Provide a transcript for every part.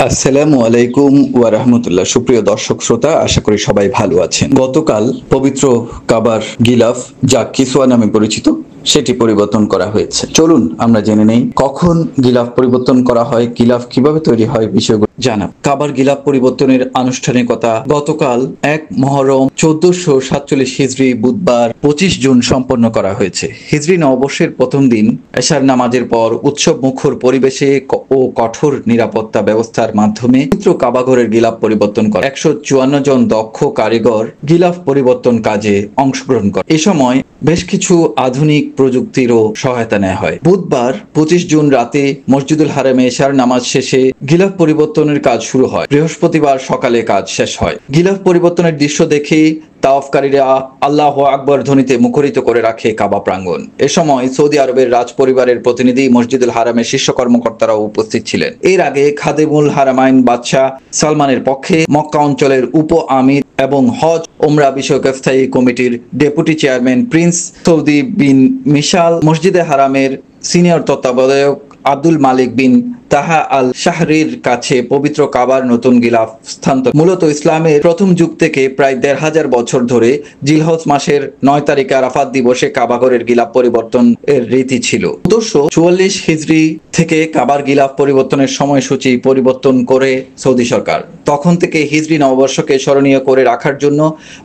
আসসালামু আলাইকুম ওয়া রাহমাতুল্লাহ। সুপ্রিয় দর্শক শ্রোতা, আশা করি সবাই ভালো আছেন। গতকাল পবিত্র কাবার গিলাফ, যা কিসওয়া নামে পরিচিত, সেটি পরিবর্তন করা হয়েছে। চলুন আমরা জেনে নেই কখন গিলাফ পরিবর্তন করা হয়, গিলাফ কিভাবে তৈরি হয়, বিষয়গুলো জানা। কাবার গিলাফ পরিবর্তনের আনুষ্ঠানিকতা গতকাল 1 মুহররম 1447 হিজরি বুধবার 25 জুন সম্পন্ন করা হয়েছে। হিজরি নববর্ষের প্রথম দিন এশার নামাজের পর উৎসব মুখর পরিবেশে ও কঠোর নিরাপত্তা ব্যবস্থার মাধ্যমে পবিত্র কাবাঘরের গিলাফ পরিবর্তন করে 154 জন দক্ষ কারিগর গিলাফ পরিবর্তন কাজে অংশগ্রহণ করে। এ সময় বেশ কিছু আধুনিক প্রযুক্তিরও সহায়তা নেওয়া হয়। বুধবার 25 জুন রাতে মসজিদুল হারামে এশার নামাজ শেষে গিলাফ পরিবর্তনের কাজ শুরু হয়। বৃহস্পতিবার সকালে কাজ শেষ হয়। গিলাফ পরিবর্তনের দৃশ্য দেখে তাওয়াফকারীরা আল্লাহু আকবার ধ্বনিতে মুখরিত করে রাখে কাবা প্রাঙ্গণ। এ সময় সৌদি আরবের রাজ পরিবারের প্রতিনিধি, মসজিদুল হারামের শীর্ষ কর্মকর্তারাও উপস্থিত ছিলেন। এর আগে খাদেমুল হারামাইন বাদশাহ সালমানের পক্ষে মক্কা অঞ্চলের উপ আমির এবং হজ ওমরা বিষয়ক স্থায়ী কমিটির ডেপুটি চেয়ারম্যান প্রিন্স সৌদি বিন মিশাল, মসজিদে হারামের সিনিয়র তত্ত্বাবধায়ক আব্দুল মালিক বিন তাহা আল শাহরির কাছে পবিত্র কাবার নতুন গিলাফ স্থানান্তর। মূলত ইসলামের প্রথম যুগ থেকে প্রায় 1500 বছর ধরে জিলহজ মাসের 9 তারিখে আরাফাত দিবসে কাবাঘরের গিলাফ পরিবর্তন এর রীতি ছিল। 1444 হিজরি থেকে কাবার গিলাফ পরিবর্তনের সময়সূচি পরিবর্তন করে সৌদি সরকার। তখন থেকে হিজরি নববর্ষকে স্মরণীয় করে রাখার জন্য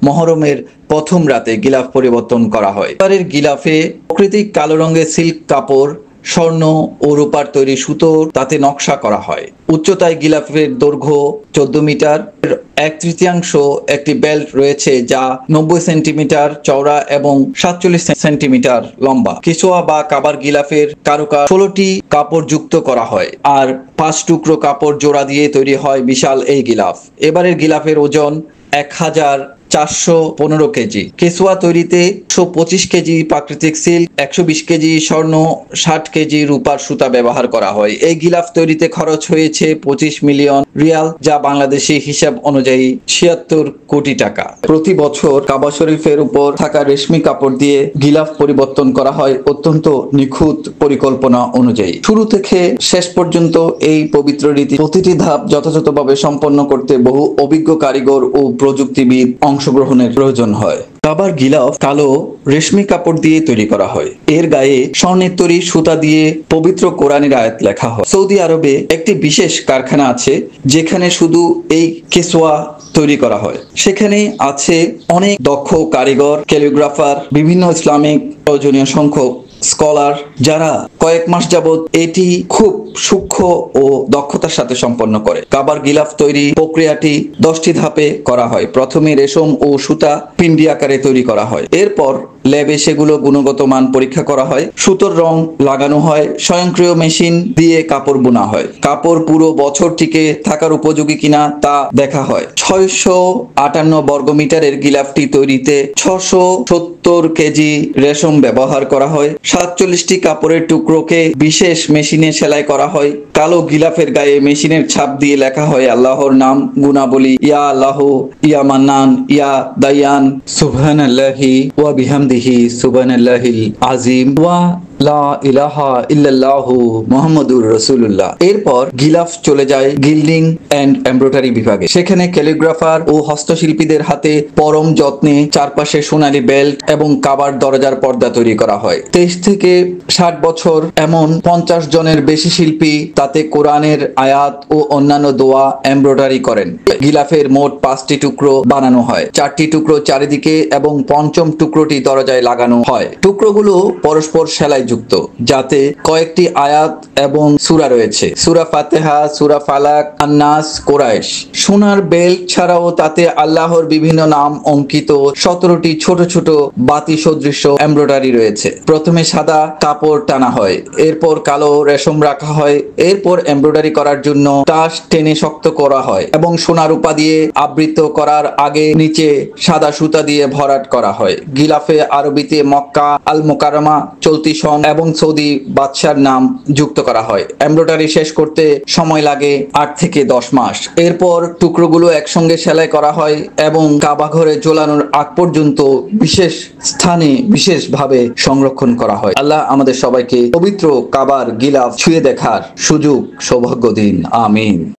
মহরমের প্রথম রাতে গিলাফ পরিবর্তন করা হয়। এবারের গিলাফে প্রাকৃতিক কালো রঙের সিল্ক কাপড়, স্বর্ণ ও রূপার তৈরি সুতোর তাতে নকশা করা হয়। উচ্চতায় গিলাফের দৈর্ঘ্য 14 মিটার, 1/3 একটি বেল্ট রয়েছে যা 90 সেন্টিমিটার চওড়া এবং 47 সেন্টিমিটার লম্বা। কিসওয়া বা কাবার গিলাফের কারুকাজ 16টি কাপড় যুক্ত করা হয় আর 5 টুকরো কাপড় জোড়া দিয়ে তৈরি হয় বিশাল এই গিলাফ। এবারের গিলাফের ওজন 1415 কেজি। কেসওয়া তৈরিতে 125 কেজি প্রাকৃতিক সিল্ক, 120 কেজি স্বর্ণ, 60 কেজি রূপার সুতা ব্যবহার করা হয়। এই গিলাফ তৈরিতে খরচ হয়েছে 25 মিলিয়ন রিয়াল, যা বাংলাদেশি হিসাব অনুযায়ী 76 কোটি টাকা। প্রতি বছর কাবা শরীফের উপর থাকা রেশমি কাপড় দিয়ে গিলাফ পরিবর্তন করা হয় অত্যন্ত নিখুঁত পরিকল্পনা অনুযায়ী। শুরু থেকে শেষ পর্যন্ত এই পবিত্র রীতি প্রতিটি ধাপ যথাযথভাবে সম্পন্ন করতে বহু অভিজ্ঞ কারিগর ও প্রযুক্তিবিদ অংশগ্রহণের প্রয়োজন হয়। কাবার গিলাফ কালো রেশমি কাপড় দিয়ে তৈরি করা হয়। এর গায়ে স্বর্ণের তৈরি সুতা দিয়ে পবিত্র কোরআনের আয়াত লেখা হয়। সৌদি আরবে একটি বিশেষ কারখানা আছে যেখানে শুধু এই কেসওয়া তৈরি করা হয়। সেখানে আছে অনেক দক্ষ কারিগর, ক্যালিগ্রাফার, বিভিন্ন ইসলামিক প্রয়োজনীয় সংখ্যক স্কলার, যারা কয়েক মাস যাবত এটি খুব সূক্ষ্ম ও দক্ষতার সাথে সম্পন্ন করে। কাবার গিলাফ তৈরি প্রক্রিয়াটি 10টি ধাপে করা হয়। প্রথমে রেশম ও সুতা পিন্ডি আকারে তৈরি করা হয়। এরপর ল্যাবে সেগুলো গুণগত মান পরীক্ষা করা হয়। সুতোর রং লাগানো হয়। স্বয়ংক্রিয় মেশিন দিয়ে কাপড় বোনা হয়। কাপড় পুরো বছর টিকে থাকার উপযোগী কিনা তা দেখা হয়। 658 বর্গমিটারের গিলাফটি তৈরিতে 670 কেজি রেশম ব্যবহার করা হয়। 47টি কাপড়ের টুকরোকে বিশেষ মেশিনে সেলাই করা হয়। কালো গিলাফের গায়ে মেশিনের ছাপ দিয়ে লেখা হয় আল্লাহর নাম, গুণাবলী, ইয়া আল্লাহ, ইয়া মান্নান, ইয়া দায়ান, সুবহানাল্লাহি ওয়া বিহামদিহি, সুবহানাল্লাহিল আজিম, ওয়া লা ইলাহা ইল্লাল্লাহু মুহাম্মাদুর রাসূলুল্লাহ। এরপর গিলাফ চলে যায় গিল্ডিং এন্ড এমব্রয়ডারি বিভাগে। সেখানে ক্যালিগ্রাফার ও হস্তশিল্পীদের হাতে পরম যত্নে চারপাশে সোনালী বেল্ট এবং কাবার দরজার পর্দা তৈরি করা হয়। 23 থেকে 60 বছর এমন 50 জনের বেশি শিল্পী তাতে কোরআনের আয়াত ও অন্যান্য দোয়া এমব্রয়ডারি করেন। গিলাফের মোট 5টি টুকরো বানানো হয়। 4টি টুকরো চারিদিকে এবং পঞ্চম টুকরোটি দরজায় লাগানো হয়। টুকরোগুলো পরস্পর সেলাই যুক্ত, যাতে কয়েকটি আয়াত এবং সূরা রয়েছে: সূরা ফাতিহা, সূরা ফালাক, আন-নাস, কুরাইশ। সোনার বেল্ট ছাড়াও তাতে আল্লাহর বিভিন্ন নাম অঙ্কিত 17টি ছোট ছোট বাতি সদৃশ্য এমব্রয়ডারি রয়েছে। প্রথমে সাদা কাপড় টানা হয়, এরপর কালো রেশম রাখা হয়, এরপর এমব্রয়ডারি করার জন্য তাস টেনে শক্ত করা হয় এবং সোনা রূপা দিয়ে আবৃত করার আগে নিচে সাদা সুতা দিয়ে ভরাট করা হয়। গিলাফে আরবিতে মক্কা আল মুকাররমা, চলতি সন এবং সৌদি বাদশার নাম যুক্ত করা হয়। এমব্রয়ডারি শেষ করতে সময় লাগে 8 থেকে 10 মাস। এরপর টুকরোগুলো একসঙ্গে সেলাই করা হয় এবং কাবা ঘরে ঝোলানোর আগ পর্যন্ত বিশেষ স্থানে বিশেষভাবে সংরক্ষণ করা হয়। আল্লাহ আমাদের সবাইকে পবিত্র কাবার গিলাফ ছুঁয়ে দেখার সুযোগ সৌভাগ্য দিন। আমিন।